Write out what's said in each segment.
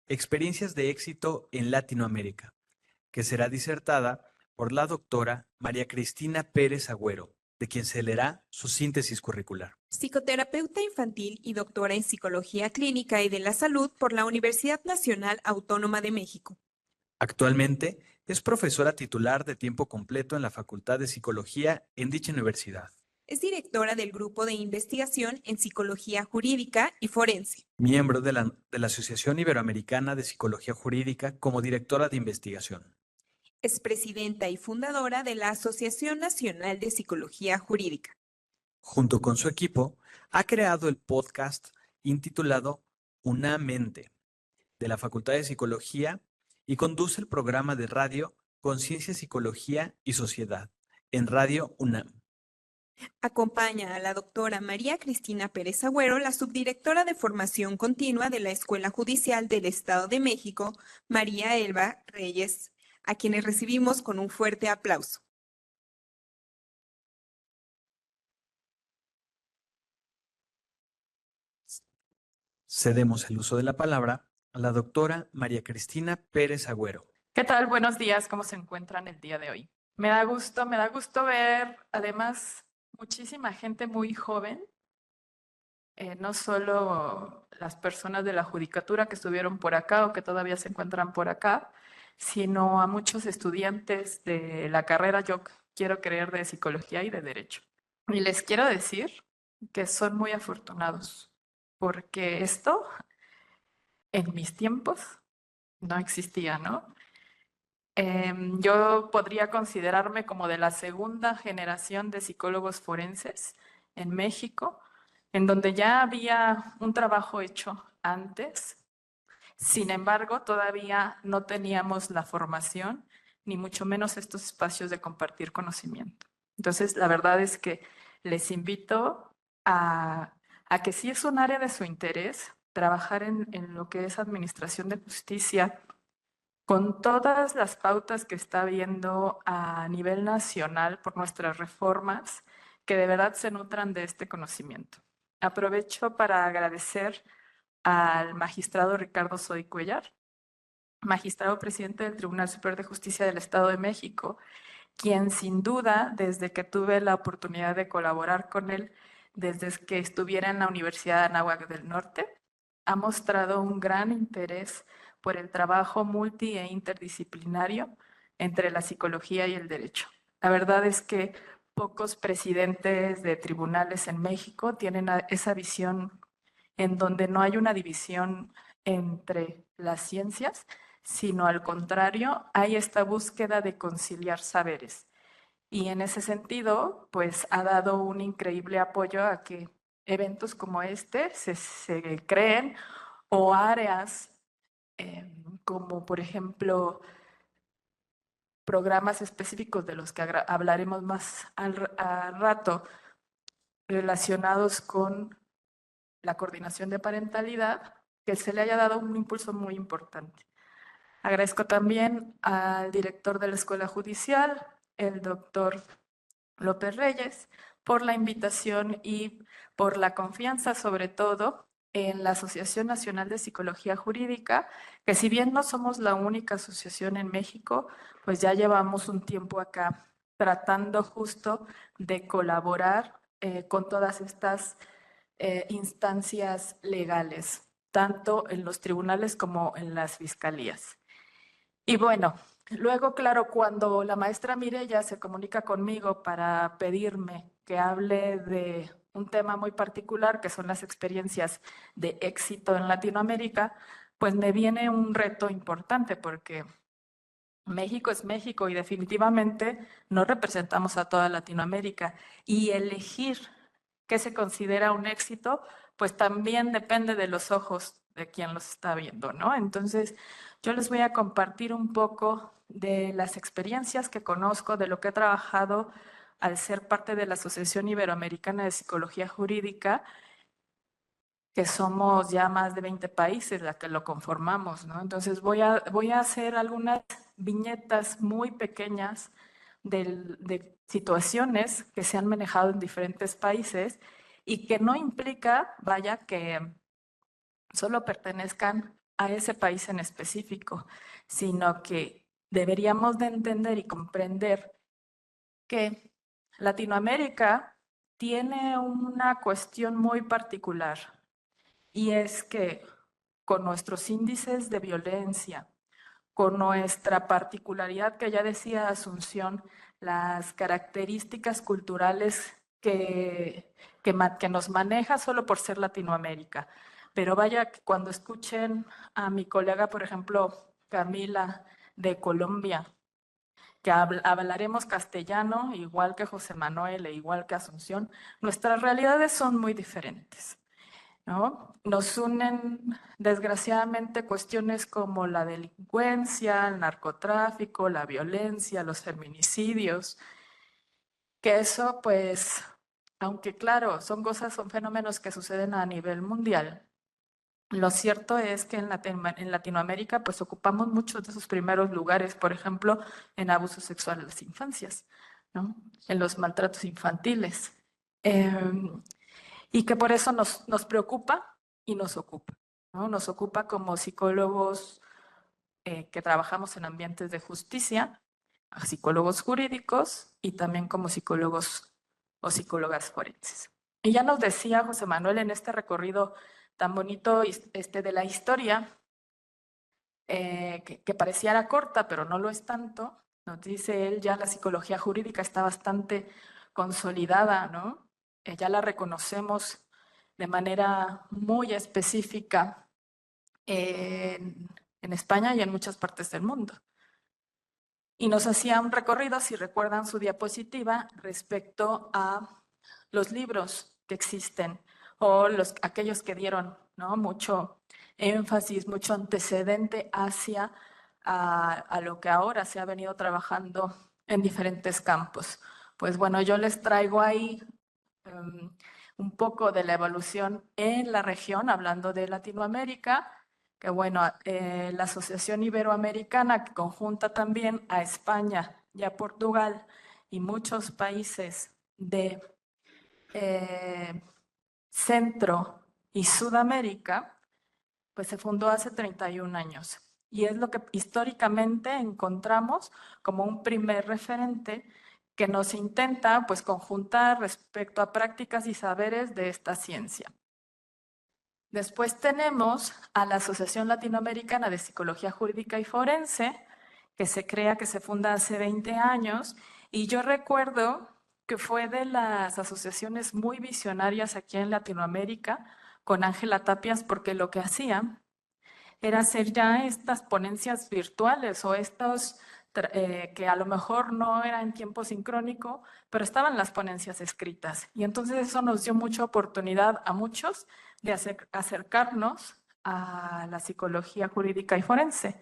Experiencias de éxito en Latinoamérica, que será disertada por la doctora María Cristina Pérez Agüero, de quien se leerá su síntesis curricular. Psicoterapeuta infantil y doctora en Psicología Clínica y de la Salud por la Universidad Nacional Autónoma de México. Actualmente es profesora titular de tiempo completo en la Facultad de Psicología en dicha universidad. Es directora del Grupo de Investigación en Psicología Jurídica y Forense. Miembro de la Asociación Iberoamericana de Psicología Jurídica como directora de investigación. Es presidenta y fundadora de la Asociación Nacional de Psicología Jurídica. Junto con su equipo, ha creado el podcast intitulado Una Mente de la Facultad de Psicología y conduce el programa de radio Conciencia, Psicología y Sociedad en Radio UNAM. Acompaña a la doctora María Cristina Pérez Agüero, la subdirectora de formación continua de la Escuela Judicial del Estado de México, María Elba Reyes, a quienes recibimos con un fuerte aplauso. Cedemos el uso de la palabra a la doctora María Cristina Pérez Agüero. ¿Qué tal? Buenos días, ¿cómo se encuentran el día de hoy? Me da gusto ver además muchísima gente muy joven, no solo las personas de la judicatura que estuvieron por acá o que todavía se encuentran por acá, sino a muchos estudiantes de la carrera, yo quiero creer, de psicología y de derecho. Y les quiero decir que son muy afortunados, porque esto en mis tiempos no existía, ¿no? Yo podría considerarme como de la segunda generación de psicólogos forenses en México, en donde ya había un trabajo hecho antes. Sin embargo, todavía no teníamos la formación, ni mucho menos estos espacios de compartir conocimiento. Entonces, la verdad es que les invito a que si es un área de su interés, trabajar en lo que es administración de justicia, con todas las pautas que está habiendo a nivel nacional por nuestras reformas, que de verdad se nutran de este conocimiento. Aprovecho para agradecer al magistrado Ricardo Soy Cuellar, magistrado presidente del Tribunal Superior de Justicia del Estado de México, quien sin duda, desde que tuve la oportunidad de colaborar con él, desde que estuviera en la Universidad de Anáhuac del Norte, ha mostrado un gran interés por el trabajo multi e interdisciplinario entre la psicología y el derecho. La verdad es que pocos presidentes de tribunales en México tienen esa visión en donde no hay una división entre las ciencias, sino al contrario, hay esta búsqueda de conciliar saberes. Y en ese sentido, pues ha dado un increíble apoyo a que eventos como este se creen, o áreas como por ejemplo programas específicos de los que hablaremos más al rato, relacionados con la coordinación de parentalidad, que se le haya dado un impulso muy importante. Agradezco también al director de la Escuela Judicial, el doctor López Reyes, por la invitación y por la confianza, sobre todo, en la Asociación Nacional de Psicología Jurídica, que si bien no somos la única asociación en México, pues ya llevamos un tiempo acá tratando justo de colaborar con todas estas instancias legales, tanto en los tribunales como en las fiscalías. Y bueno, luego, claro, cuando la maestra Mireya se comunica conmigo para pedirme que hable de un tema muy particular, que son las experiencias de éxito en Latinoamérica, pues me viene un reto importante, porque México es México y definitivamente no representamos a toda Latinoamérica. Y elegir qué se considera un éxito, pues también depende de los ojos de quien los está viendo, ¿no? Entonces, yo les voy a compartir un poco de las experiencias que conozco, de lo que he trabajado al ser parte de la Asociación Iberoamericana de Psicología Jurídica, que somos ya más de 20 países la que lo conformamos, ¿no? Entonces voy a hacer algunas viñetas muy pequeñas de situaciones que se han manejado en diferentes países y que no implica, vaya, que solo pertenezcan a ese país en específico, sino que deberíamos de entender y comprender que Latinoamérica tiene una cuestión muy particular, y es que con nuestros índices de violencia, con nuestra particularidad que ya decía Asunción, las características culturales que nos maneja solo por ser Latinoamérica. Pero vaya, cuando escuchen a mi colega, por ejemplo, Camila de Colombia, que hablaremos castellano, igual que José Manuel e igual que Asunción, nuestras realidades son muy diferentes, ¿no? Nos unen, desgraciadamente, cuestiones como la delincuencia, el narcotráfico, la violencia, los feminicidios, que eso, pues, aunque claro, son fenómenos que suceden a nivel mundial. Lo cierto es que en Latinoamérica pues ocupamos muchos de esos primeros lugares, por ejemplo, en abuso sexual en las infancias, ¿no? En los maltratos infantiles. Y que por eso nos preocupa y nos ocupa, ¿no? Nos ocupa como psicólogos que trabajamos en ambientes de justicia, a psicólogos jurídicos y también como psicólogos o psicólogas forenses. Y ya nos decía José Manuel en este recorrido tan bonito de la historia, que pareciera corta, pero no lo es tanto. Nos dice él, ya la psicología jurídica está bastante consolidada, ¿no? Ya la reconocemos de manera muy específica en España y en muchas partes del mundo. Y nos hacía un recorrido, si recuerdan su diapositiva, respecto a los libros que existen o aquellos que dieron, ¿no?, mucho énfasis, mucho antecedente hacia a lo que ahora se ha venido trabajando en diferentes campos. Pues bueno, yo les traigo ahí un poco de la evolución en la región, hablando de Latinoamérica, que bueno, la Asociación Iberoamericana, que conjunta también a España y a Portugal y muchos países de Centro y Sudamérica, pues se fundó hace 31 años. Y es lo que históricamente encontramos como un primer referente que nos intenta pues conjuntar respecto a prácticas y saberes de esta ciencia. Después tenemos a la Asociación Latinoamericana de Psicología Jurídica y Forense, que se funda hace 20 años, y yo recuerdo que fue de las asociaciones muy visionarias aquí en Latinoamérica, con Ángela Tapias, porque lo que hacía era hacer ya estas ponencias virtuales o estos que a lo mejor no eran en tiempo sincrónico, pero estaban las ponencias escritas. Y entonces eso nos dio mucha oportunidad a muchos de acercarnos a la psicología jurídica y forense.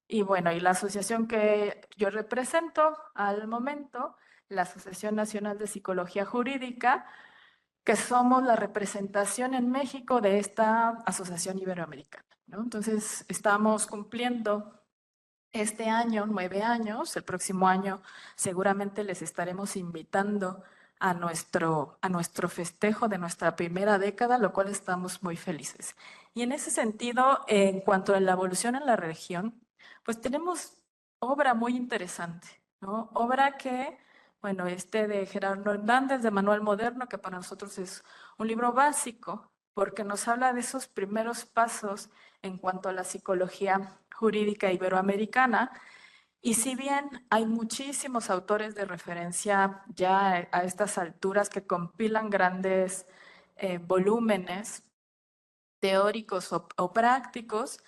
Y bueno, y la asociación que yo represento al momento, la Asociación Nacional de Psicología Jurídica, que somos la representación en México de esta Asociación Iberoamericana, ¿no? Entonces, estamos cumpliendo este año 9 años, el próximo año seguramente les estaremos invitando a nuestro festejo de nuestra primera década, lo cual estamos muy felices. Y en ese sentido, en cuanto a la evolución en la región, pues tenemos obra muy interesante, ¿no? Obra que, bueno, de Gerardo Hernández, de Manual Moderno, que para nosotros es un libro básico, porque nos habla de esos primeros pasos en cuanto a la psicología jurídica iberoamericana. Y si bien hay muchísimos autores de referencia ya a estas alturas que compilan grandes volúmenes teóricos o prácticos,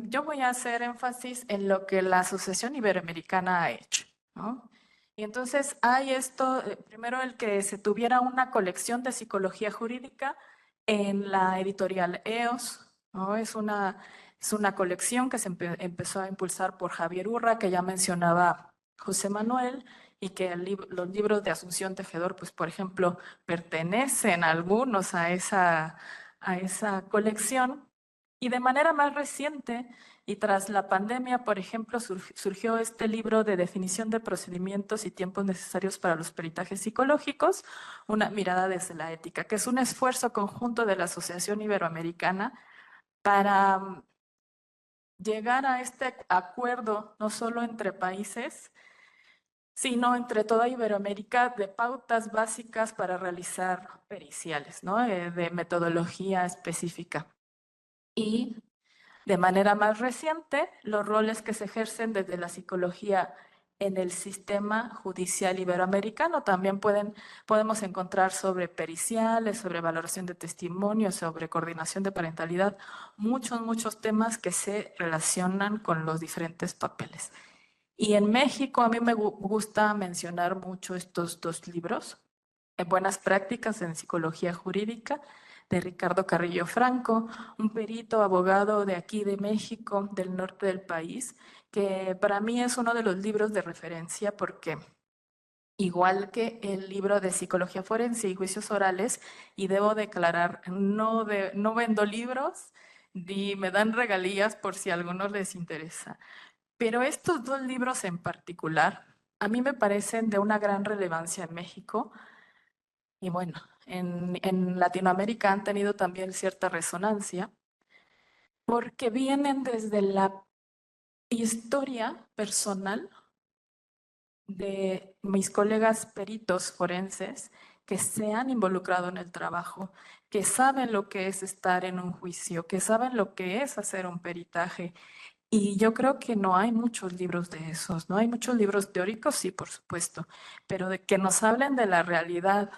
yo voy a hacer énfasis en lo que la Asociación Iberoamericana ha hecho, ¿no? Y entonces hay esto, primero el que se tuviera una colección de psicología jurídica en la editorial EOS, ¿no? Es una colección que se empezó a impulsar por Javier Urra, que ya mencionaba José Manuel, y que los libros de Asunción Tejedor, pues por ejemplo, pertenecen algunos a esa colección. Y de manera más reciente, y tras la pandemia, por ejemplo, surgió este libro de definición de procedimientos y tiempos necesarios para los peritajes psicológicos, una mirada desde la ética, que es un esfuerzo conjunto de la Asociación Iberoamericana para llegar a este acuerdo, no solo entre países, sino entre toda Iberoamérica, de pautas básicas para realizar periciales, ¿no? De metodología específica. Y de manera más reciente, los roles que se ejercen desde la psicología en el sistema judicial iberoamericano. También podemos encontrar sobre periciales, sobre valoración de testimonio, sobre coordinación de parentalidad, muchos temas que se relacionan con los diferentes papeles. Y en México a mí me gusta mencionar mucho estos dos libros, Buenas prácticas en psicología jurídica, de Ricardo Carrillo Franco, un perito abogado de aquí de México, del norte del país, que para mí es uno de los libros de referencia porque igual que el libro de psicología forense y juicios orales, y debo declarar, no vendo libros ni me dan regalías por si a algunos les interesa. Pero estos dos libros en particular, a mí me parecen de una gran relevancia en México y bueno, en Latinoamérica han tenido también cierta resonancia porque vienen desde la historia personal de mis colegas peritos forenses que se han involucrado en el trabajo, que saben lo que es estar en un juicio, que saben lo que es hacer un peritaje. Y yo creo que no hay muchos libros de esos, no hay muchos libros teóricos, sí, por supuesto, pero de que nos hablen de la realidad,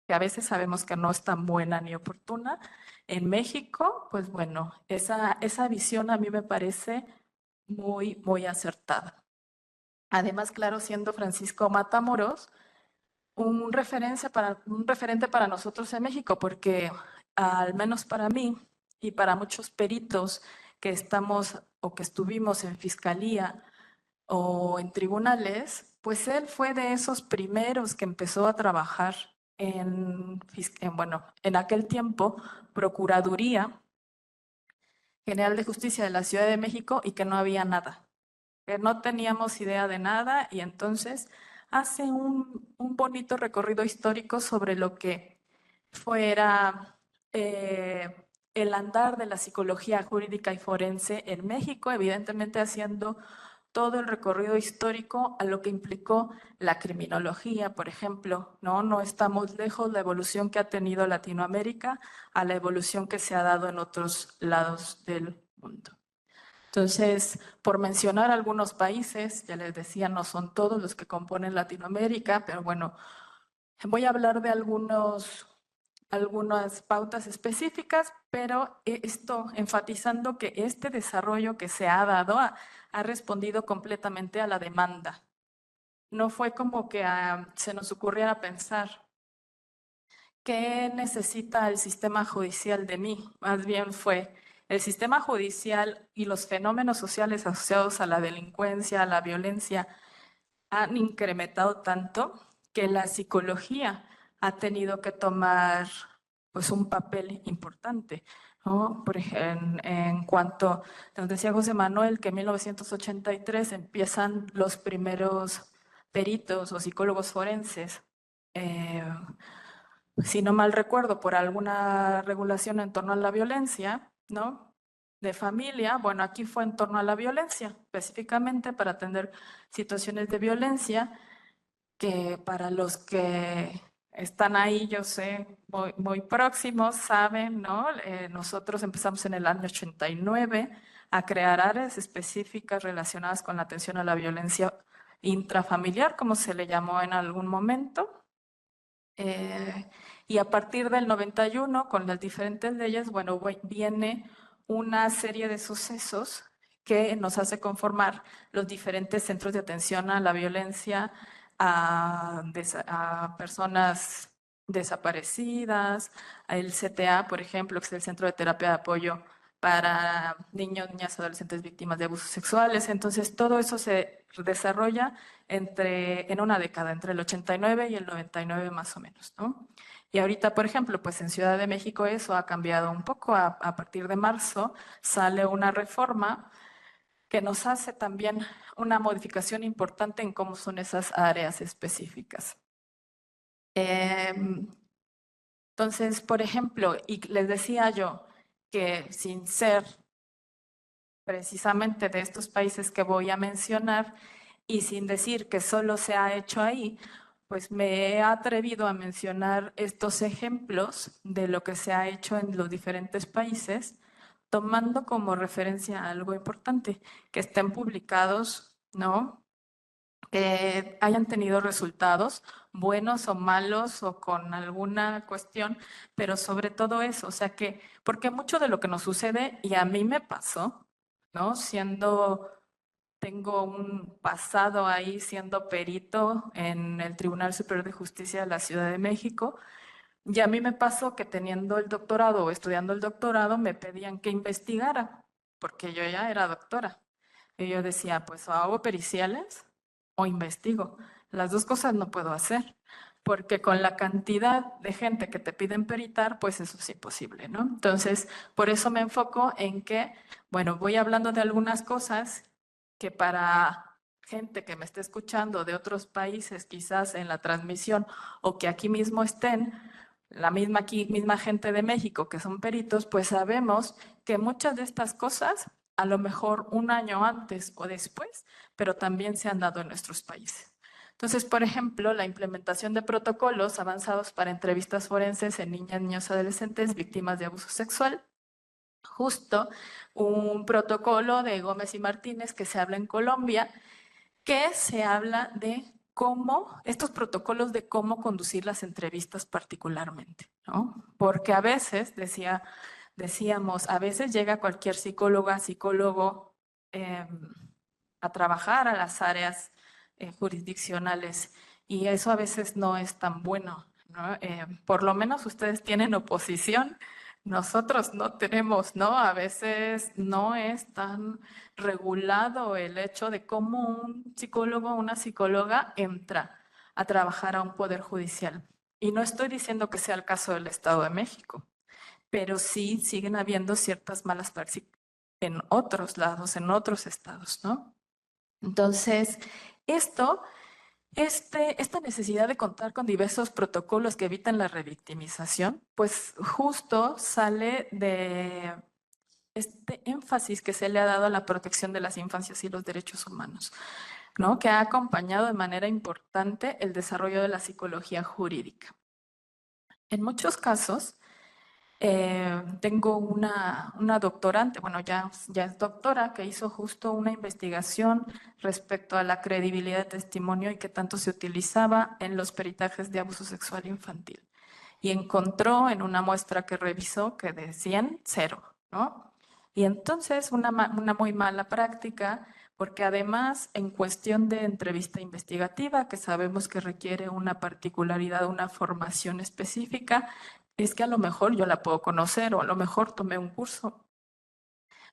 que a veces sabemos que no es tan buena ni oportuna. En México, pues bueno, esa visión a mí me parece muy acertada. Además, claro, siendo Francisco Matamoros un referente para nosotros en México, porque al menos para mí y para muchos peritos que estamos o que estuvimos en fiscalía o en tribunales, pues él fue de esos primeros que empezó a trabajar bueno, en aquel tiempo, Procuraduría General de Justicia de la Ciudad de México y que no había nada, que no teníamos idea de nada y entonces hace un bonito recorrido histórico sobre lo que fuera el andar de la psicología jurídica y forense en México, evidentemente haciendo todo el recorrido histórico a lo que implicó la criminología, por ejemplo, ¿no? No estamos lejos de la evolución que ha tenido Latinoamérica a la evolución que se ha dado en otros lados del mundo. Entonces, por mencionar algunos países, ya les decía, no son todos los que componen Latinoamérica, pero bueno, voy a hablar de algunas pautas específicas, pero esto enfatizando que este desarrollo que se ha dado ha respondido completamente a la demanda. No fue como que se nos ocurriera pensar qué necesita el sistema judicial de mí. Más bien fue el sistema judicial y los fenómenos sociales asociados a la delincuencia, a la violencia, han incrementado tanto que la psicología ha tenido que tomar pues un papel importante, ¿no? Por ejemplo, en cuanto nos decía José Manuel que en 1983 empiezan los primeros peritos o psicólogos forenses, si no mal recuerdo, por alguna regulación en torno a la violencia, ¿no? De familia, bueno, aquí fue en torno a la violencia, específicamente para atender situaciones de violencia que para los que están ahí, yo sé, muy próximos, saben, ¿no? Nosotros empezamos en el año 89 a crear áreas específicas relacionadas con la atención a la violencia intrafamiliar, como se le llamó en algún momento. Y a partir del 91, con las diferentes leyes, bueno, viene una serie de sucesos que nos hace conformar los diferentes centros de atención a la violencia, a personas desaparecidas, el CTA, por ejemplo, que es el Centro de Terapia de Apoyo para niños, niñas, adolescentes víctimas de abusos sexuales. Entonces, todo eso se desarrolla en una década, entre el 89 y el 99 más o menos, ¿no? Y ahorita, por ejemplo, pues en Ciudad de México eso ha cambiado un poco. A partir de marzo sale una reforma que nos hace también una modificación importante en cómo son esas áreas específicas. Entonces, por ejemplo, y les decía yo que sin ser precisamente de estos países que voy a mencionar, y sin decir que solo se ha hecho ahí, pues me he atrevido a mencionar estos ejemplos de lo que se ha hecho en los diferentes países, tomando como referencia algo importante, que estén publicados, ¿no? Que hayan tenido resultados buenos o malos o con alguna cuestión, pero sobre todo eso, o sea que, porque mucho de lo que nos sucede, y a mí me pasó, ¿no? Tengo un pasado ahí siendo perito en el Tribunal Superior de Justicia de la Ciudad de México, y a mí me pasó que teniendo el doctorado o estudiando el doctorado me pedían que investigara, porque yo ya era doctora. Y yo decía, pues o hago periciales o investigo. Las dos cosas no puedo hacer, porque con la cantidad de gente que te piden peritar, pues eso es imposible, ¿no? Entonces, por eso me enfoco en que, bueno, voy hablando de algunas cosas que para gente que me esté escuchando de otros países, quizás en la transmisión, o que aquí mismo estén, la misma aquí, misma gente de México que son peritos, pues sabemos que muchas de estas cosas, a lo mejor un año antes o después, pero también se han dado en nuestros países. Entonces, por ejemplo, la implementación de protocolos avanzados para entrevistas forenses en niñas, niños, adolescentes víctimas de abuso sexual. Justo un protocolo de Gómez y Martínez que se habla en Colombia, que se habla de cómo, estos protocolos de cómo conducir las entrevistas particularmente, ¿no? Porque a veces, decíamos, a veces llega cualquier psicóloga, psicólogo a trabajar a las áreas jurisdiccionales y eso a veces no es tan bueno, ¿no? Por lo menos ustedes tienen oposición, nosotros no tenemos, ¿no? A veces no es tan regulado el hecho de cómo un psicólogo o una psicóloga entra a trabajar a un poder judicial. Y no estoy diciendo que sea el caso del Estado de México, pero sí siguen habiendo ciertas malas prácticas en otros lados, en otros estados, ¿no? Entonces, esto, esta necesidad de contar con diversos protocolos que evitan la revictimización, pues justo sale de este énfasis que se le ha dado a la protección de las infancias y los derechos humanos, ¿no? Que ha acompañado de manera importante el desarrollo de la psicología jurídica. En muchos casos, tengo una doctorante, bueno, ya es doctora, que hizo justo una investigación respecto a la credibilidad de testimonio y que tanto se utilizaba en los peritajes de abuso sexual infantil. Y encontró en una muestra que revisó que de 100, 0, ¿no? Y entonces una muy mala práctica, porque además en cuestión de entrevista investigativa, que sabemos que requiere una particularidad, una formación específica, es que a lo mejor yo la puedo conocer o a lo mejor tomé un curso,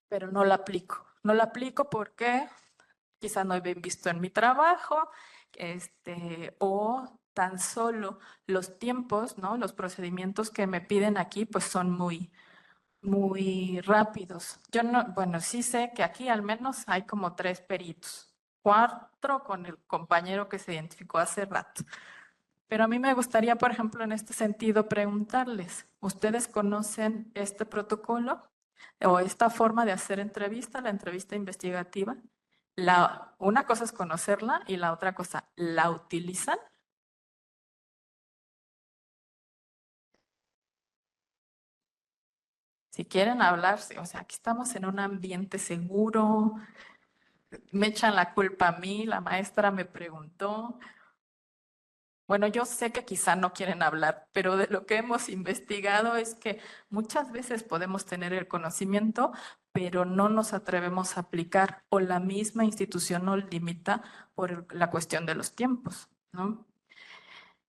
pero no la aplico. No la aplico porque quizá no he bien visto en mi trabajo, o tan solo los tiempos, ¿no? Los procedimientos que me piden aquí, pues son muy rápidos. Yo no, bueno, sí sé que aquí al menos hay como 3 peritos, 4 con el compañero que se identificó hace rato. Pero a mí me gustaría, por ejemplo, en este sentido, preguntarles, ¿ustedes conocen este protocolo o esta forma de hacer entrevista, la entrevista investigativa? Una cosa es conocerla y la otra cosa, ¿la utilizan? Si quieren hablar, o sea, aquí estamos en un ambiente seguro, me echan la culpa a mí, la maestra me preguntó. Bueno, yo sé que quizá no quieren hablar, pero de lo que hemos investigado es que muchas veces podemos tener el conocimiento, pero no nos atrevemos a aplicar o la misma institución nos limita por la cuestión de los tiempos, ¿no?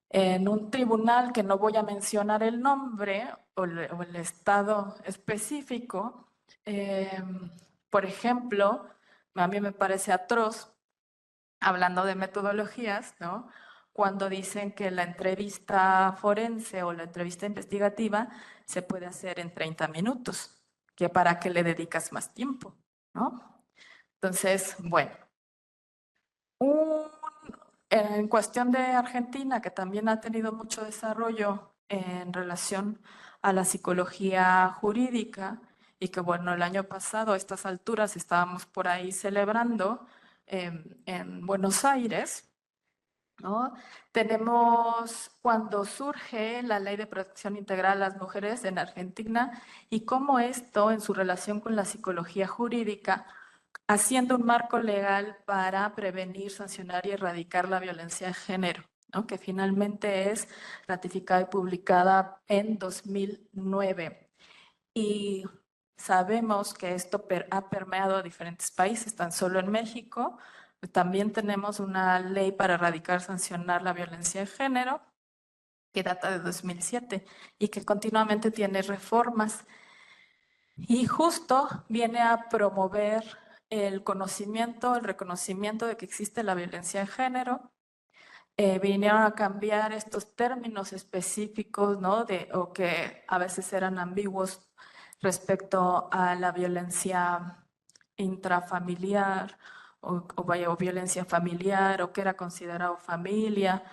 En un tribunal que no voy a mencionar el nombre o el estado específico, por ejemplo, a mí me parece atroz, hablando de metodologías, ¿no? Cuando dicen que la entrevista forense o la entrevista investigativa se puede hacer en 30 minutos, que para qué le dedicas más tiempo, ¿no? Entonces, bueno, en cuestión de Argentina, que también ha tenido mucho desarrollo en relación a la psicología jurídica, y que bueno, el año pasado a estas alturas estábamos por ahí celebrando en Buenos Aires, ¿no? Tenemos cuando surge la Ley de Protección Integral a las Mujeres en Argentina y cómo esto en su relación con la psicología jurídica, haciendo un marco legal para prevenir, sancionar y erradicar la violencia de género, ¿no? Que finalmente es ratificada y publicada en 2009. Y sabemos que esto ha permeado a diferentes países, tan solo en México. También tenemos una ley para erradicar, sancionar la violencia de género, que data de 2007 y que continuamente tiene reformas. Y justo viene a promover el conocimiento, el reconocimiento de que existe la violencia de género. Vinieron a cambiar estos términos específicos, ¿no? O que a veces eran ambiguos respecto a la violencia intrafamiliar o violencia familiar o que era considerado familia,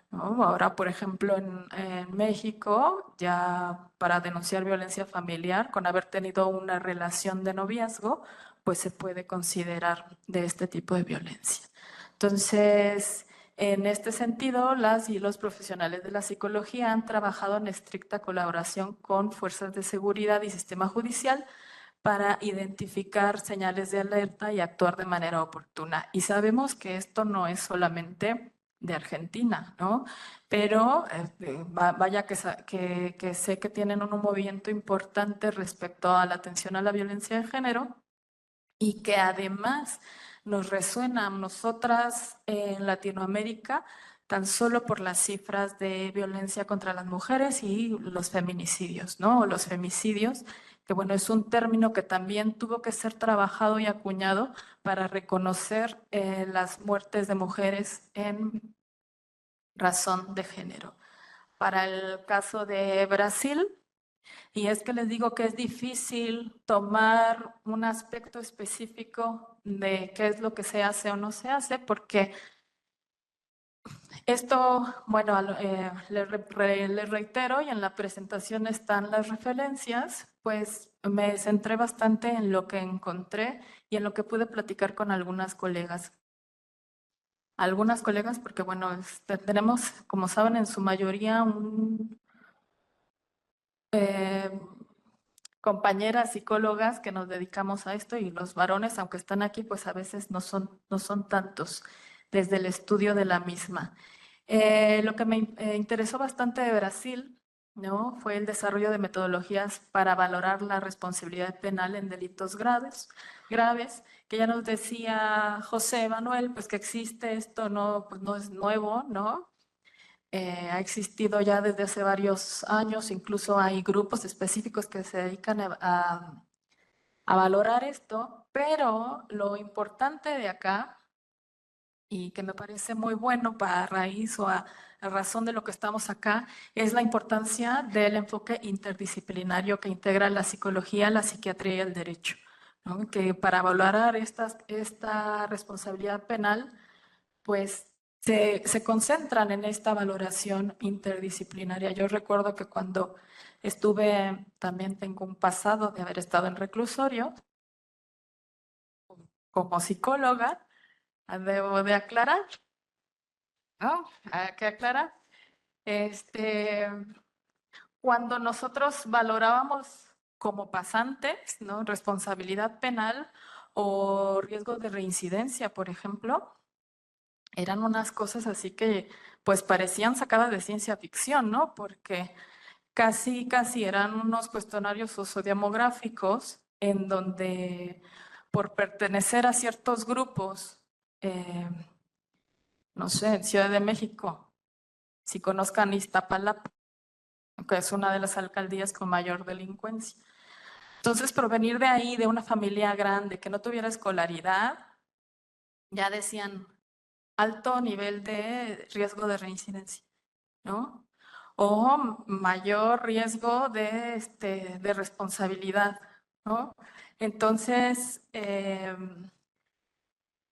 ¿no? Ahora, por ejemplo, en México, ya para denunciar violencia familiar, con haber tenido una relación de noviazgo, pues se puede considerar de este tipo de violencia. Entonces, en este sentido, las y los profesionales de la psicología han trabajado en estricta colaboración con fuerzas de seguridad y sistema judicial para identificar señales de alerta y actuar de manera oportuna. Y sabemos que esto no es solamente de Argentina, ¿no? Pero vaya que sé que tienen un movimiento importante respecto a la atención a la violencia de género y que además nos resuena a nosotras en Latinoamérica tan solo por las cifras de violencia contra las mujeres y los feminicidios, ¿no? O los femicidios, que bueno, es un término que también tuvo que ser trabajado y acuñado para reconocer las muertes de mujeres en razón de género. Para el caso de Brasil, y es que les digo que es difícil tomar un aspecto específico de qué es lo que se hace o no se hace, porque esto, bueno, les reitero y en la presentación están las referencias, pues me centré bastante en lo que encontré y en lo que pude platicar con algunas colegas. Algunas colegas, porque bueno, tenemos, como saben, en su mayoría eh, compañeras psicólogas que nos dedicamos a esto y los varones, aunque están aquí, pues a veces no son tantos desde el estudio de la misma. Lo que me interesó bastante de Brasil, ¿no? Fue el desarrollo de metodologías para valorar la responsabilidad penal en delitos graves, que ya nos decía José Manuel, pues que existe esto, no, pues no es nuevo, ¿no? Ha existido ya desde hace varios años, incluso hay grupos específicos que se dedican a valorar esto, pero lo importante de acá, y que me parece muy bueno para raíz o a razón de lo que estamos acá, es la importancia del enfoque interdisciplinario que integra la psicología, la psiquiatría y el derecho, ¿no? Que para valorar esta responsabilidad penal, pues se concentran en esta valoración interdisciplinaria. Yo recuerdo que cuando también tengo un pasado de haber estado en reclusorio como psicóloga, debo de aclarar, ¿no? Hay que aclarar. Cuando nosotros valorábamos como pasantes, ¿no? Responsabilidad penal o riesgo de reincidencia, por ejemplo, eran unas cosas así que pues parecían sacadas de ciencia ficción, ¿no? Porque casi eran unos cuestionarios sociodemográficos en donde por pertenecer a ciertos grupos, eh, no sé, en Ciudad de México, si conozcan Iztapalapa, que es una de las alcaldías con mayor delincuencia. Entonces, provenir de ahí, de una familia grande que no tuviera escolaridad, ya decían alto nivel de riesgo de reincidencia, ¿no? O mayor riesgo de responsabilidad, ¿no? Entonces,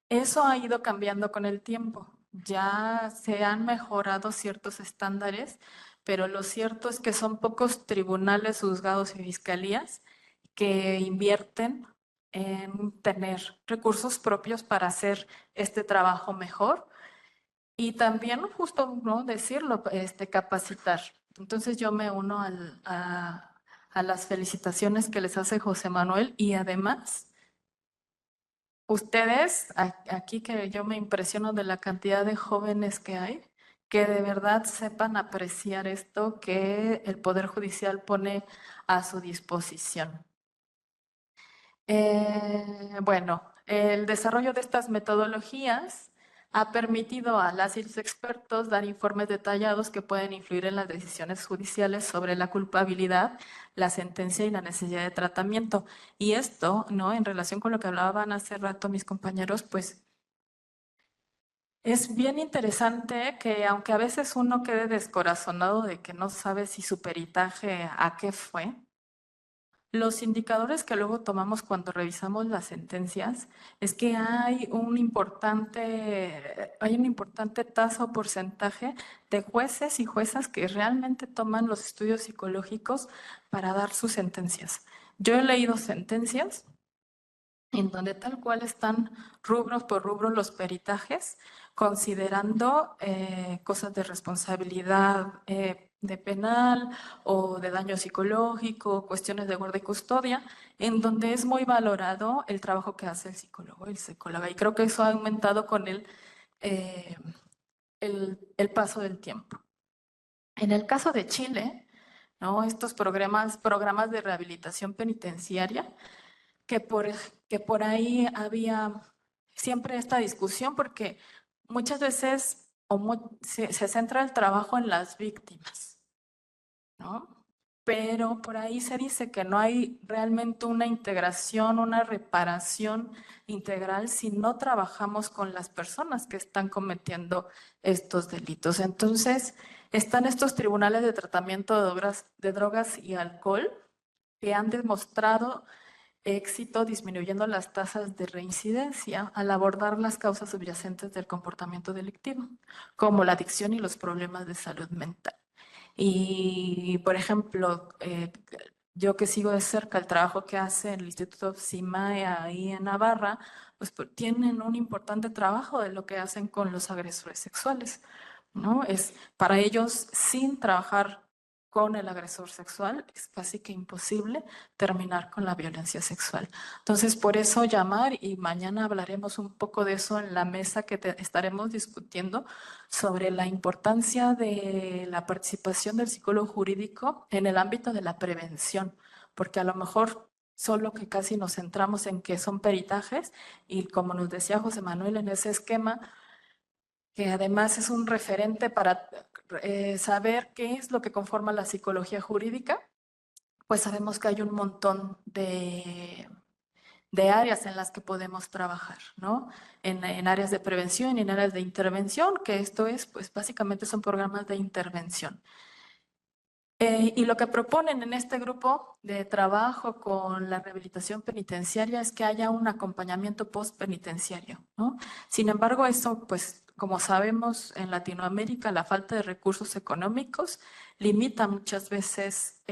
eso ha ido cambiando con el tiempo. Ya se han mejorado ciertos estándares, pero lo cierto es que son pocos tribunales, juzgados y fiscalías que invierten en tener recursos propios para hacer este trabajo mejor y también, justo, ¿no?, decirlo, capacitar. Entonces yo me uno a las felicitaciones que les hace José Manuel y además ustedes, aquí que yo me impresiono de la cantidad de jóvenes que hay, que de verdad sepan apreciar esto que el Poder Judicial pone a su disposición. Bueno, el desarrollo de estas metodologías ha permitido a las y los expertos dar informes detallados que pueden influir en las decisiones judiciales sobre la culpabilidad, la sentencia y la necesidad de tratamiento. Y esto, ¿no?, en relación con lo que hablaban hace rato mis compañeros, pues es bien interesante que aunque a veces uno quede descorazonado de que no sabe si su peritaje a qué fue, los indicadores que luego tomamos cuando revisamos las sentencias es que hay una importante tasa o porcentaje de jueces y juezas que realmente toman los estudios psicológicos para dar sus sentencias. Yo he leído sentencias en donde tal cual están rubros por rubro los peritajes, considerando cosas de responsabilidad de penal o de daño psicológico, cuestiones de guarda y custodia, en donde es muy valorado el trabajo que hace el psicólogo y psicóloga. Y creo que eso ha aumentado con eh, el paso del tiempo. En el caso de Chile, ¿no?, estos programas de rehabilitación penitenciaria, que por ahí había siempre esta discusión, porque muchas veces se centra el trabajo en las víctimas, ¿no? Pero por ahí se dice que no hay realmente una integración, una reparación integral si no trabajamos con las personas que están cometiendo estos delitos. Entonces, están estos tribunales de tratamiento de drogas y alcohol que han demostrado éxito disminuyendo las tasas de reincidencia al abordar las causas subyacentes del comportamiento delictivo, como la adicción y los problemas de salud mental. Y, por ejemplo, yo que sigo de cerca el trabajo que hace el Instituto SIMAE ahí en Navarra, pues tienen un importante trabajo de lo que hacen con los agresores sexuales, ¿no? Es para ellos, sin trabajar con el agresor sexual, es casi que imposible terminar con la violencia sexual. Entonces, por eso llamar, y mañana hablaremos un poco de eso en la mesa que estaremos discutiendo sobre la importancia de la participación del psicólogo jurídico en el ámbito de la prevención, porque a lo mejor solo que casi nos centramos en que son peritajes y como nos decía José Manuel en ese esquema, que además es un referente para saber qué es lo que conforma la psicología jurídica, pues sabemos que hay un montón de áreas en las que podemos trabajar, ¿no? En áreas de prevención y en áreas de intervención, que esto es, pues básicamente son programas de intervención. Y lo que proponen en este grupo de trabajo con la rehabilitación penitenciaria es que haya un acompañamiento postpenitenciario, ¿no? Sin embargo, eso, pues, como sabemos, en Latinoamérica la falta de recursos económicos limita muchas veces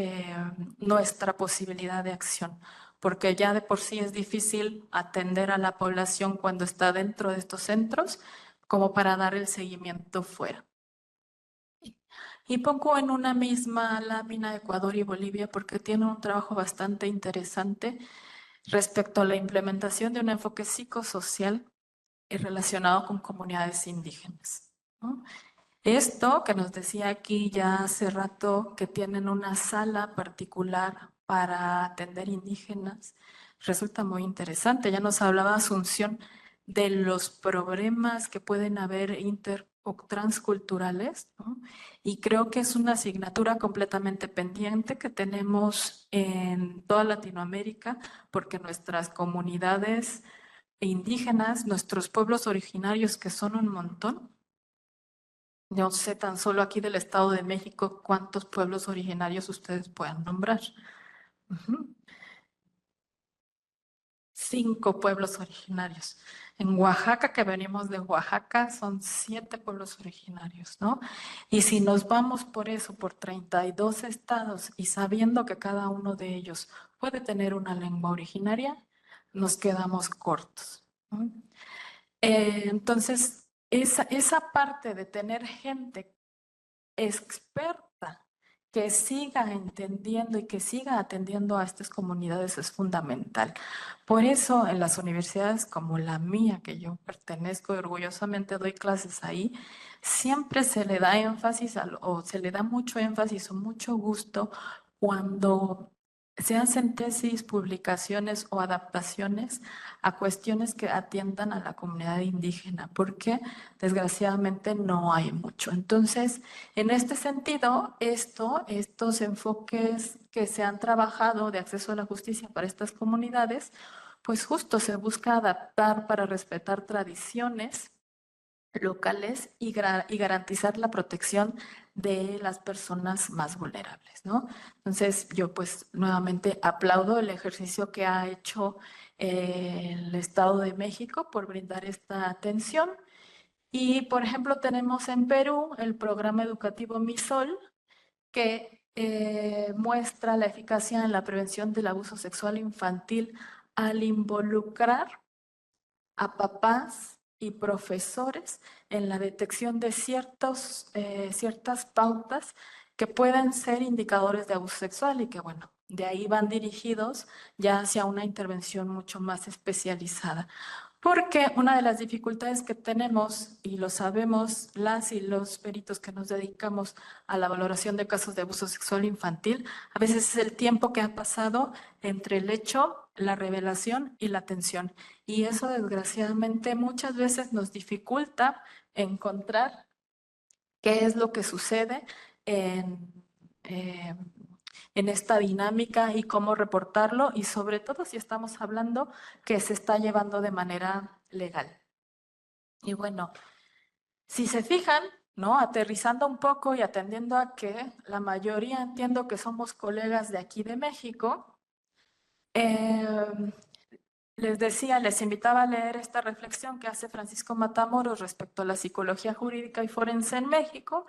nuestra posibilidad de acción, porque ya de por sí es difícil atender a la población cuando está dentro de estos centros, como para dar el seguimiento fuera. Y pongo en una misma lámina Ecuador y Bolivia porque tienen un trabajo bastante interesante respecto a la implementación de un enfoque psicosocial relacionado con comunidades indígenas, ¿no? Esto que nos decía aquí ya hace rato, que tienen una sala particular para atender indígenas, resulta muy interesante. Ya nos hablaba Asunción de los problemas que pueden haber inter o transculturales, ¿no? Y creo que es una asignatura completamente pendiente que tenemos en toda Latinoamérica, porque nuestras comunidades indígenas, nuestros pueblos originarios, que son un montón, no sé tan solo aquí del Estado de México cuántos pueblos originarios ustedes puedan nombrar. 5 pueblos originarios. En Oaxaca, que venimos de Oaxaca, son 7 pueblos originarios, ¿no? Y si nos vamos por eso, por 32 estados, y sabiendo que cada uno de ellos puede tener una lengua originaria, nos quedamos cortos, ¿no? Entonces, esa parte de tener gente experta que siga entendiendo y que siga atendiendo a estas comunidades es fundamental. Por eso en las universidades como la mía, que yo pertenezco y orgullosamente doy clases ahí, siempre se le da énfasis o se le da mucho énfasis o mucho gusto cuando se hacen tesis, publicaciones o adaptaciones a cuestiones que atiendan a la comunidad indígena, porque desgraciadamente no hay mucho. Entonces, en este sentido, estos enfoques que se han trabajado de acceso a la justicia para estas comunidades, pues justo se busca adaptar para respetar tradiciones locales y garantizar la protección de las personas más vulnerables, ¿no? Entonces, yo pues nuevamente aplaudo el ejercicio que ha hecho el Estado de México por brindar esta atención. Y, por ejemplo, tenemos en Perú el programa educativo MISOL, que muestra la eficacia en la prevención del abuso sexual infantil al involucrar a papás y profesores en la detección de ciertas pautas que pueden ser indicadores de abuso sexual y que, bueno, de ahí van dirigidos ya hacia una intervención mucho más especializada. Porque una de las dificultades que tenemos, y lo sabemos las y los peritos que nos dedicamos a la valoración de casos de abuso sexual infantil, a veces es el tiempo que ha pasado entre el hecho, la revelación y la atención. Y eso desgraciadamente muchas veces nos dificulta encontrar qué es lo que sucede eh, en esta dinámica y cómo reportarlo, y sobre todo si estamos hablando que se está llevando de manera legal. Y bueno, si se fijan, ¿no? Aterrizando un poco y atendiendo a que la mayoría entiendo que somos colegas de aquí de México, les decía, les invitaba a leer esta reflexión que hace Francisco Matamoros respecto a la psicología jurídica y forense en México,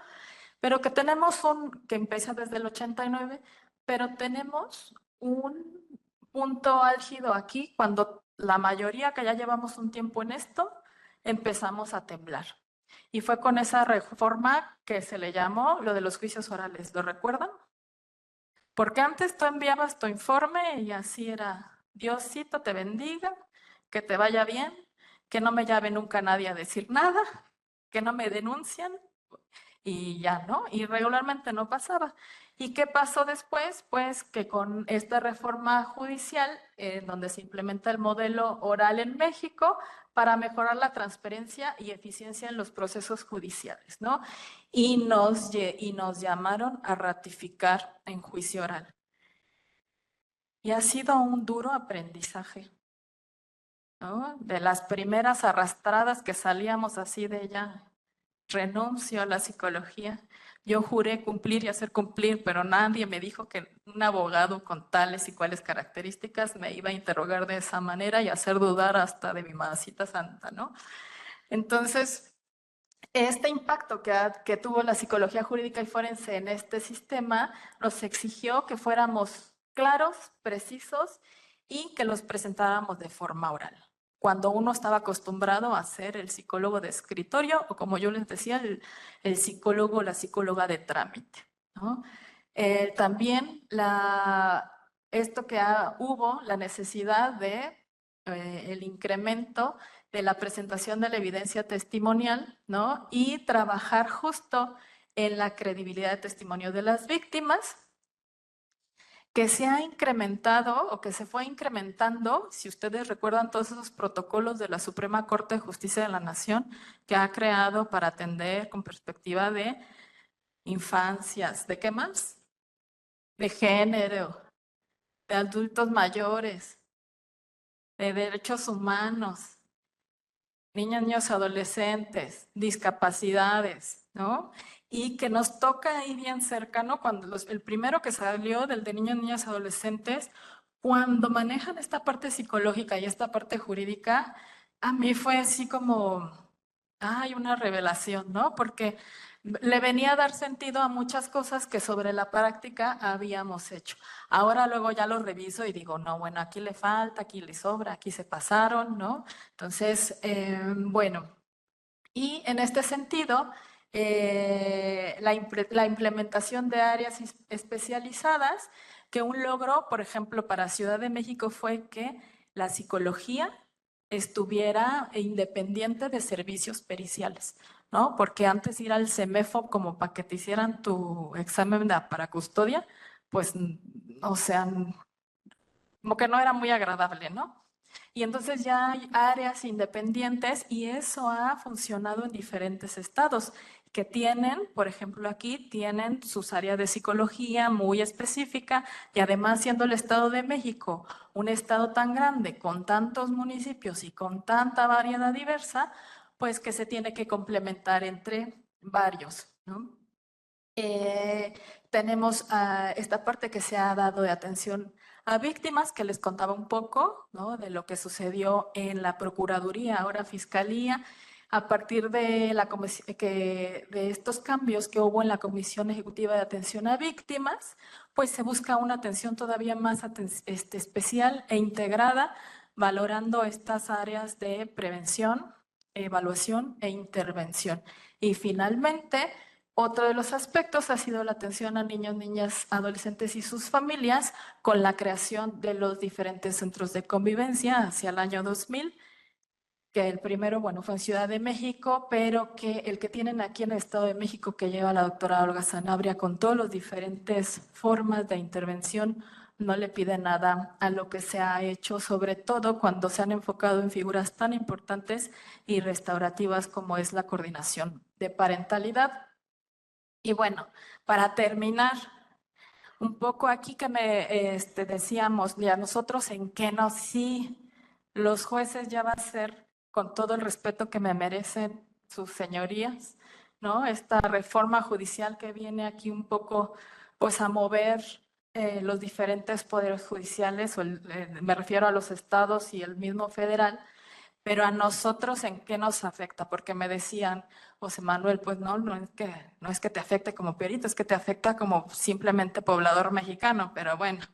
pero que tenemos que empieza desde el 89, pero tenemos un punto álgido aquí cuando la mayoría que ya llevamos un tiempo en esto, empezamos a temblar. Y fue con esa reforma que se le llamó lo de los juicios orales, ¿lo recuerdan? Porque antes tú enviabas tu informe y así era, Diosito te bendiga, que te vaya bien, que no me llame nunca nadie a decir nada, que no me denuncian y ya, ¿no? Y regularmente no pasaba. ¿Y qué pasó después? Pues que con esta reforma judicial, donde se implementa el modelo oral en México para mejorar la transparencia y eficiencia en los procesos judiciales, ¿no? Y nos llamaron a ratificar en juicio oral. Y ha sido un duro aprendizaje, ¿no? De las primeras arrastradas que salíamos así de ella, renuncio a la psicología. Yo juré cumplir y hacer cumplir, pero nadie me dijo que un abogado con tales y cuales características me iba a interrogar de esa manera y hacer dudar hasta de mi mamacita santa, ¿no? Entonces, este impacto que tuvo la psicología jurídica y forense en este sistema nos exigió que fuéramos claros, precisos y que los presentáramos de forma oral. Cuando uno estaba acostumbrado a ser el psicólogo de escritorio o, como yo les decía, el psicólogo o la psicóloga de trámite, ¿no? También esto que hubo, la necesidad de el incremento de la presentación de la evidencia testimonial, ¿no? Y trabajar justo en la credibilidad de testimonio de las víctimas, que se ha incrementado o que se fue incrementando, si ustedes recuerdan todos esos protocolos de la Suprema Corte de Justicia de la Nación que ha creado para atender con perspectiva de infancias, ¿de qué más? De género, de adultos mayores, de derechos humanos, niñas, niños, adolescentes, discapacidades, ¿no? Y que nos toca ahí bien cercano cuando el primero que salió del de niños, niñas, adolescentes, cuando manejan esta parte psicológica y esta parte jurídica, a mí fue así como hay una revelación, ¿no? Porque le venía a dar sentido a muchas cosas que sobre la práctica habíamos hecho. Ahora luego ya lo reviso y digo, no, bueno, aquí le falta, aquí le sobra, aquí se pasaron, ¿no? Entonces, bueno, y en este sentido, la implementación de áreas especializadas, que un logro, por ejemplo, para Ciudad de México fue que la psicología estuviera independiente de servicios periciales, ¿no? Porque antes ir al CEMEFO como para que te hicieran tu examen para custodia, pues, o sea, como que no era muy agradable, ¿no? Y entonces ya hay áreas independientes y eso ha funcionado en diferentes estados que tienen, por ejemplo, aquí tienen sus áreas de psicología muy específica y además siendo el Estado de México un estado tan grande, con tantos municipios y con tanta variedad diversa, pues que se tiene que complementar entre varios, ¿no? Tenemos esta parte que se ha dado de atención a víctimas, que les contaba un poco, ¿no? De lo que sucedió en la Procuraduría, ahora Fiscalía, a partir de, de estos cambios que hubo en la Comisión Ejecutiva de Atención a Víctimas, pues se busca una atención todavía más especial e integrada, valorando estas áreas de prevención, evaluación e intervención. Y finalmente, otro de los aspectos ha sido la atención a niños, niñas, adolescentes y sus familias con la creación de los diferentes centros de convivencia hacia el año 2000, que el primero, bueno, fue en Ciudad de México, pero que el que tienen aquí en el Estado de México, que lleva la doctora Olga Sanabria con todas las diferentes formas de intervención, no le pide nada a lo que se ha hecho, sobre todo cuando se han enfocado en figuras tan importantes y restaurativas como es la coordinación de parentalidad. Y bueno, para terminar, un poco aquí que decíamos, ya nosotros en qué no, sí, los jueces ya va a ser, con todo el respeto que me merecen sus señorías, ¿no? Esta reforma judicial que viene aquí un poco, pues a mover los diferentes poderes judiciales, me refiero a los estados y el mismo federal, pero a nosotros, ¿en qué nos afecta? Porque me decían, José Manuel, pues no es que te afecte como perito, es que te afecta como simplemente poblador mexicano. Pero bueno,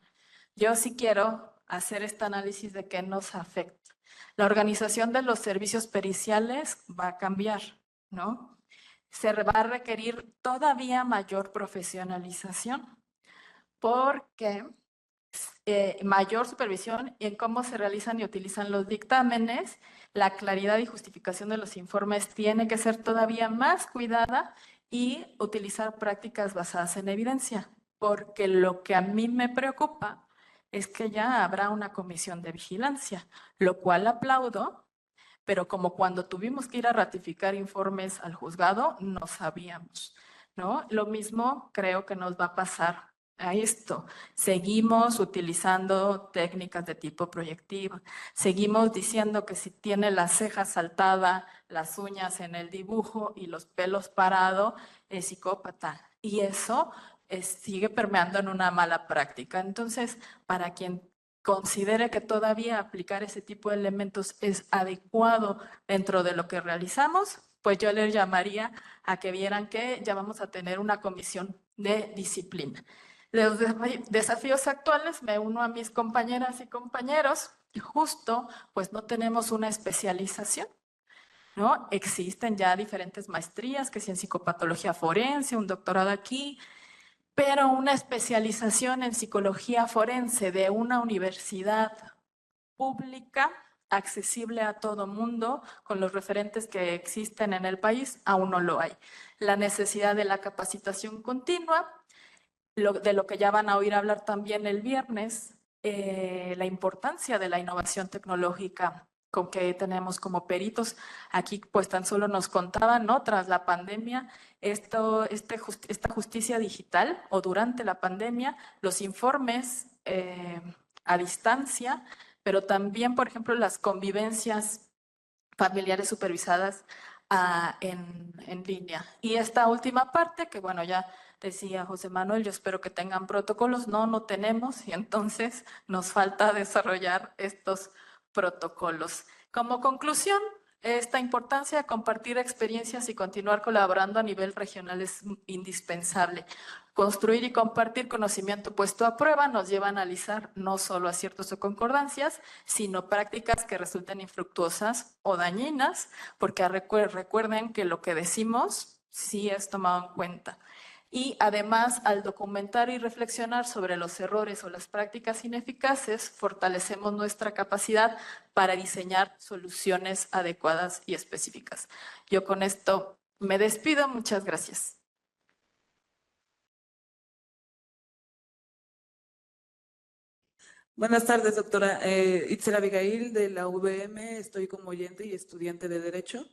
yo sí quiero hacer este análisis de qué nos afecta. La organización de los servicios periciales va a cambiar, ¿no? Se va a requerir todavía mayor profesionalización porque mayor supervisión en cómo se realizan y utilizan los dictámenes, la claridad y justificación de los informes tiene que ser todavía más cuidada y utilizar prácticas basadas en evidencia, porque lo que a mí me preocupa es que ya habrá una comisión de vigilancia, lo cual aplaudo, pero como cuando tuvimos que ir a ratificar informes al juzgado, no sabíamos, ¿no? Lo mismo creo que nos va a pasar a esto. Seguimos utilizando técnicas de tipo proyectivo. Seguimos diciendo que si tiene la ceja saltada, las uñas en el dibujo y los pelos parados, es psicópata. Y eso sigue permeando en una mala práctica. Entonces, para quien considere que todavía aplicar ese tipo de elementos es adecuado dentro de lo que realizamos, pues yo les llamaría a que vieran que ya vamos a tener una comisión de disciplina. De los desafíos actuales me uno a mis compañeras y compañeros, y justo pues no tenemos una especialización, ¿no? Existen ya diferentes maestrías, que si en psicopatología forense, un doctorado aquí, pero una especialización en psicología forense de una universidad pública, accesible a todo mundo, con los referentes que existen en el país, aún no lo hay. La necesidad de la capacitación continua, de lo que ya van a oír hablar también el viernes, la importancia de la innovación tecnológica con que tenemos como peritos. Aquí pues tan solo nos contaban, ¿no? Tras la pandemia, esta justicia digital o durante la pandemia, los informes a distancia, pero también, por ejemplo, las convivencias familiares supervisadas en línea. Y esta última parte, que bueno, ya decía José Manuel, yo espero que tengan protocolos. No, no tenemos, y entonces nos falta desarrollar estos protocolos. Como conclusión, Esta importancia de compartir experiencias y continuar colaborando a nivel regional es indispensable. Construir y compartir conocimiento puesto a prueba nos lleva a analizar no solo aciertos o concordancias, sino prácticas que resulten infructuosas o dañinas, porque recuerden que lo que decimos sí es tomado en cuenta. Y además, al documentar y reflexionar sobre los errores o las prácticas ineficaces, fortalecemos nuestra capacidad para diseñar soluciones adecuadas y específicas. Yo con esto me despido. Muchas gracias. Buenas tardes, doctora. Itzel Abigail de la UVM, estoy como oyente y estudiante de Derecho.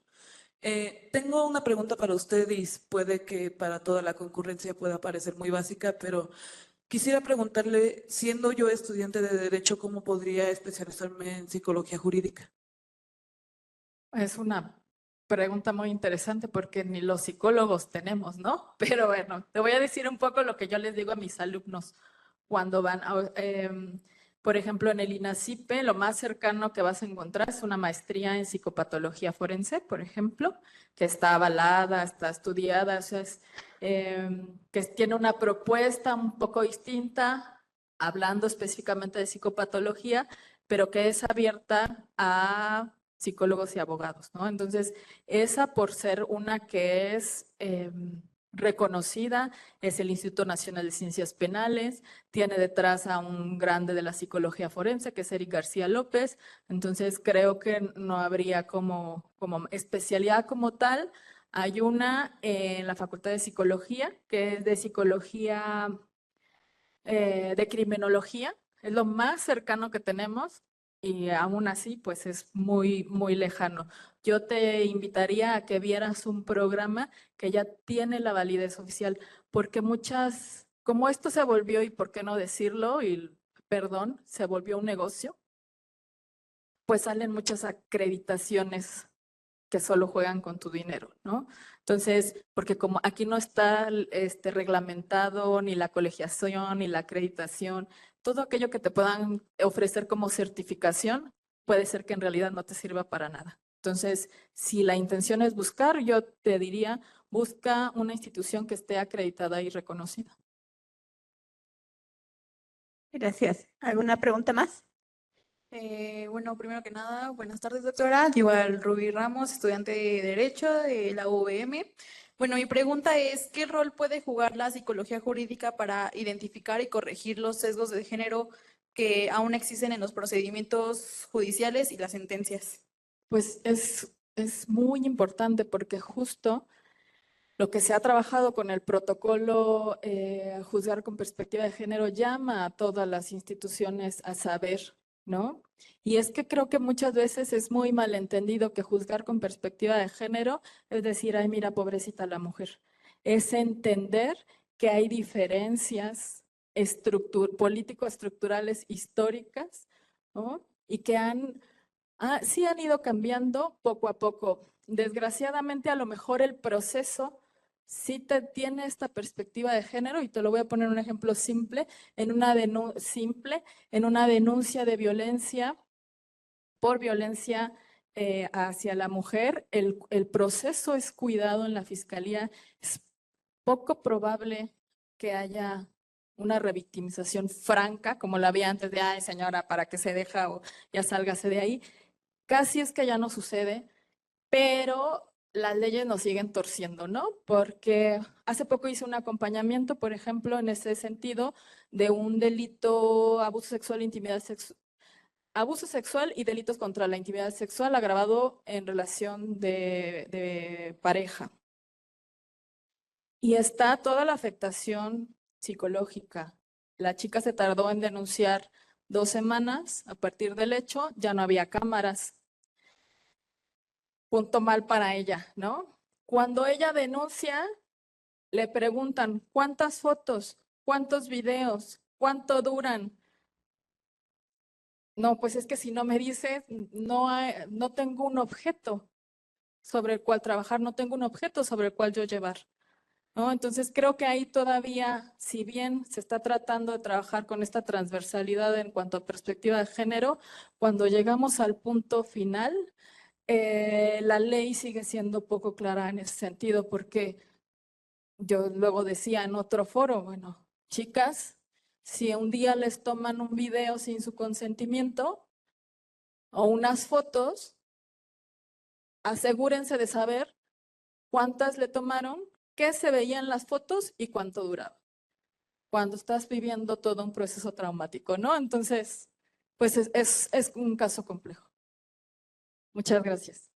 Tengo una pregunta para usted y puede que para toda la concurrencia pueda parecer muy básica, pero quisiera preguntarle, siendo yo estudiante de Derecho, ¿cómo podría especializarme en psicología jurídica? Es una pregunta muy interesante porque ni los psicólogos tenemos, ¿no? Pero bueno, te voy a decir un poco lo que yo les digo a mis alumnos cuando van a, por ejemplo, en el INACIPE, lo más cercano que vas a encontrar es una maestría en psicopatología forense, por ejemplo, que está avalada, está estudiada, o sea, que tiene una propuesta un poco distinta, hablando específicamente de psicopatología, pero que es abierta a psicólogos y abogados, ¿no? Entonces, esa por ser una que es reconocida, es el Instituto Nacional de Ciencias Penales, tiene detrás a un grande de la psicología forense, que es Eric García López, entonces creo que no habría como especialidad como tal. Hay una en la Facultad de Psicología, que es de psicología de criminología, es lo más cercano que tenemos y aún así pues es muy, muy lejano. Yo te invitaría a que vieras un programa que ya tiene la validez oficial, porque muchas, como esto se volvió, y por qué no decirlo, y perdón, se volvió un negocio, pues salen muchas acreditaciones que solo juegan con tu dinero, ¿no? Entonces, porque como aquí no está reglamentado ni la colegiación ni la acreditación, todo aquello que te puedan ofrecer como certificación, puede ser que en realidad no te sirva para nada. Entonces, si la intención es buscar, yo te diría, busca una institución que esté acreditada y reconocida. Gracias. ¿Alguna pregunta más? Bueno, primero que nada, buenas tardes, doctora. Igual Rubí Ramos, estudiante de Derecho de la UVM. Bueno, mi pregunta es, ¿qué rol puede jugar la psicología jurídica para identificar y corregir los sesgos de género que aún existen en los procedimientos judiciales y las sentencias? Pues es muy importante porque justo lo que se ha trabajado con el protocolo Juzgar con Perspectiva de Género llama a todas las instituciones a saber, ¿no? Y es que creo que muchas veces es muy malentendido que juzgar con perspectiva de género es decir, ay, mira, pobrecita la mujer. Es entender que hay diferencias político-estructurales históricas, ¿no? Y que sí han ido cambiando poco a poco. Desgraciadamente, a lo mejor el proceso sí tiene esta perspectiva de género, y te lo voy a poner un ejemplo simple, en una denuncia de violencia por violencia hacia la mujer, el proceso es cuidado en la fiscalía, es poco probable que haya una revictimización franca, como la había antes de, ay señora, ¿para qué se deja o ya sálgase de ahí? Casi es que ya no sucede, pero las leyes nos siguen torciendo, ¿no? Porque hace poco hice un acompañamiento, por ejemplo, en ese sentido, de un delito, abuso sexual y delitos contra la intimidad sexual agravado en relación de pareja. Y está toda la afectación psicológica. La chica se tardó en denunciar 2 semanas. A partir del hecho, ya no había cámaras. Punto mal para ella, ¿no? Cuando ella denuncia, le preguntan, ¿cuántas fotos? ¿Cuántos videos? ¿Cuánto duran? No, pues es que si no me dices, no tengo un objeto sobre el cual trabajar, no tengo un objeto sobre el cual yo llevar, ¿no? Entonces creo que ahí todavía, si bien se está tratando de trabajar con esta transversalidad en cuanto a perspectiva de género, cuando llegamos al punto final, la ley sigue siendo poco clara en ese sentido, porque yo luego decía en otro foro, bueno, chicas, si un día les toman un video sin su consentimiento o unas fotos, asegúrense de saber cuántas le tomaron, qué se veía en las fotos y cuánto duraba, cuando estás viviendo todo un proceso traumático, ¿no? Entonces, pues es un caso complejo. Muchas gracias.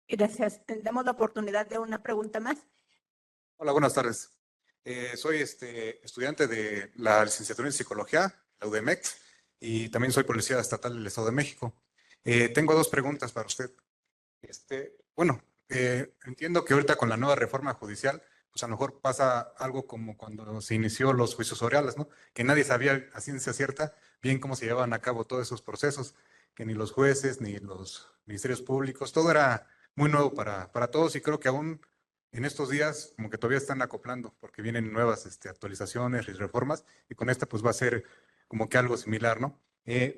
Gracias. Damos la oportunidad de una pregunta más. Hola, buenas tardes. Soy estudiante de la licenciatura en Psicología, la UDMEX, y también soy policía estatal del Estado de México. Tengo dos preguntas para usted. Entiendo que ahorita con la nueva reforma judicial, pues a lo mejor pasa algo como cuando se inició los juicios orales, ¿no? Que nadie sabía a ciencia cierta bien cómo se llevaban a cabo todos esos procesos, que ni los jueces, ni los ministerios públicos, todo era muy nuevo para todos, y creo que aún en estos días como que todavía están acoplando, porque vienen nuevas actualizaciones y reformas, y con esta pues va a ser como que algo similar, ¿no?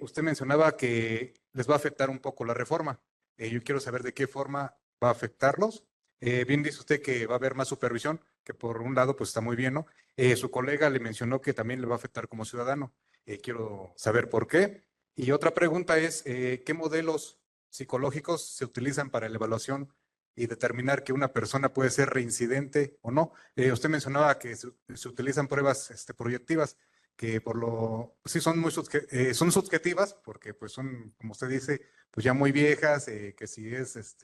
Usted mencionaba que les va a afectar un poco la reforma. Yo quiero saber de qué forma va a afectarlos. Bien dice usted que va a haber más supervisión, que por un lado pues está muy bien, ¿no? Su colega le mencionó que también le va a afectar como ciudadano. Quiero saber por qué. Y otra pregunta es, ¿qué modelos psicológicos se utilizan para la evaluación y determinar que una persona puede ser reincidente o no? Usted mencionaba que se utilizan pruebas proyectivas, que por lo sí son muy son subjetivas, porque pues son, como usted dice, pues ya muy viejas, que si es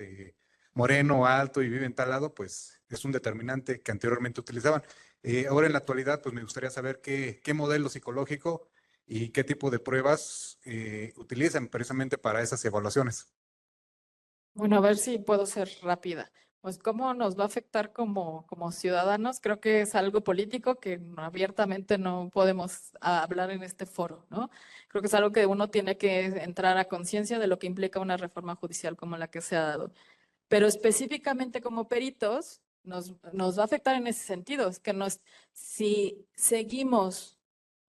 moreno, alto y vive en tal lado, pues es un determinante que anteriormente utilizaban. Ahora en la actualidad, pues me gustaría saber qué modelo psicológico y qué tipo de pruebas utilizan precisamente para esas evaluaciones. Bueno, a ver si puedo ser rápida. Pues cómo nos va a afectar como ciudadanos, creo que es algo político que abiertamente no podemos hablar en este foro, ¿no? Creo que es algo que uno tiene que entrar a conciencia de lo que implica una reforma judicial como la que se ha dado. Pero específicamente como peritos, nos va a afectar en ese sentido, es que si seguimos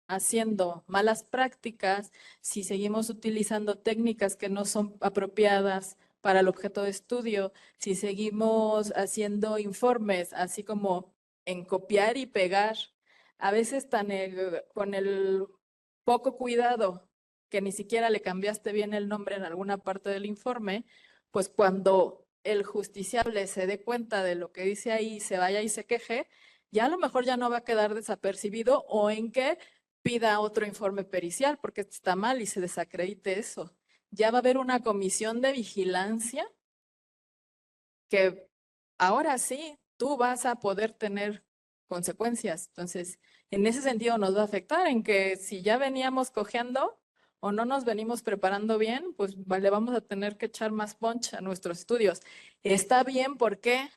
haciendo malas prácticas, si seguimos utilizando técnicas que no son apropiadas para el objeto de estudio, si seguimos haciendo informes así como en copiar y pegar, a veces con el poco cuidado que ni siquiera le cambiaste bien el nombre en alguna parte del informe, pues cuando el justiciable se dé cuenta de lo que dice ahí, se vaya y se queje, ya a lo mejor ya no va a quedar desapercibido, o en que pida otro informe pericial porque está mal y se desacredite eso. Ya va a haber una comisión de vigilancia que ahora sí tú vas a poder tener consecuencias. Entonces, en ese sentido nos va a afectar en que si ya veníamos cojeando o no nos venimos preparando bien, pues le vamos a tener que echar más punch a nuestros estudios. Está bien, ¿por qué?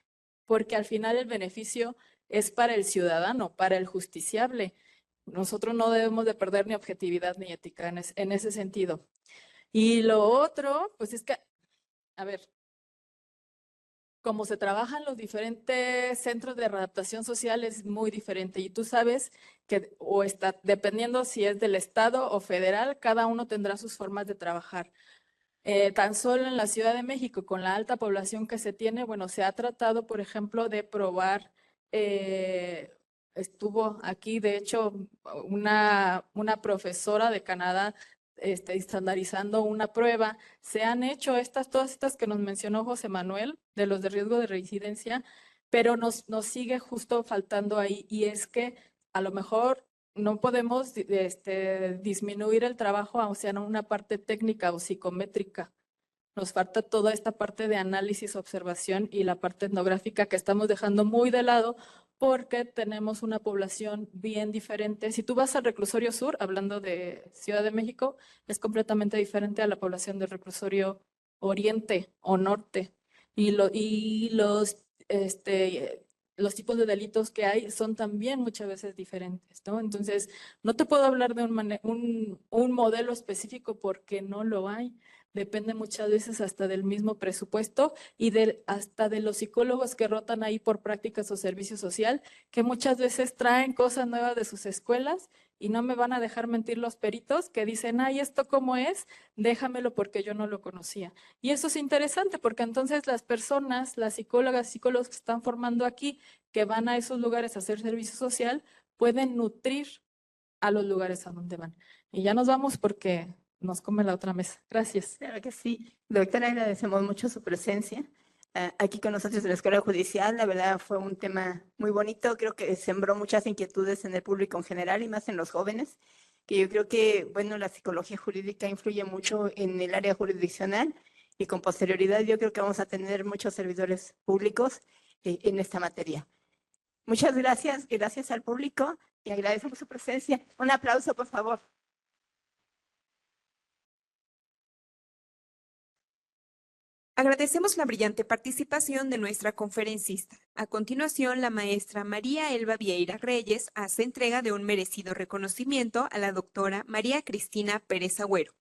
Porque al final el beneficio es para el ciudadano, para el justiciable. Nosotros no debemos de perder ni objetividad ni ética en ese sentido. Y lo otro, pues es que, a ver, como se trabaja en los diferentes centros de readaptación social es muy diferente, y tú sabes que dependiendo si es del estado o federal, cada uno tendrá sus formas de trabajar. Tan solo en la Ciudad de México, con la alta población que se tiene, bueno, se ha tratado, por ejemplo, de probar, estuvo aquí, de hecho, una profesora de Canadá estandarizando una prueba. Se han hecho todas estas que nos mencionó José Manuel, de los de riesgo de reincidencia, pero nos sigue justo faltando ahí, y es que a lo mejor no podemos disminuir el trabajo hacia una parte técnica o psicométrica. Nos falta toda esta parte de análisis, observación y la parte etnográfica que estamos dejando muy de lado porque tenemos una población bien diferente. Si tú vas al reclusorio sur, hablando de Ciudad de México, es completamente diferente a la población del reclusorio oriente o norte. Y los tipos de delitos que hay son también muchas veces diferentes, ¿no? Entonces, no te puedo hablar de un modelo específico porque no lo hay. Depende muchas veces hasta del mismo presupuesto y hasta de los psicólogos que rotan ahí por prácticas o servicio social, que muchas veces traen cosas nuevas de sus escuelas y no me van a dejar mentir los peritos que dicen, ay, ¿esto cómo es? Déjamelo porque yo no lo conocía. Y eso es interesante porque entonces las personas, las psicólogas, psicólogos que están formando aquí, que van a esos lugares a hacer servicio social, pueden nutrir a los lugares a donde van. Y ya nos vamos porque nos come la otra mesa. Gracias. Claro que sí. Doctora, agradecemos mucho su presencia aquí con nosotros en la Escuela Judicial. La verdad fue un tema muy bonito. Creo que sembró muchas inquietudes en el público en general y más en los jóvenes, que yo creo que, bueno, la psicología jurídica influye mucho en el área jurisdiccional y con posterioridad yo creo que vamos a tener muchos servidores públicos en esta materia. Muchas gracias, gracias al público y agradecemos su presencia. Un aplauso, por favor. Agradecemos la brillante participación de nuestra conferencista. A continuación, la maestra María Elba Vieira Reyes hace entrega de un merecido reconocimiento a la doctora María Cristina Pérez Agüero.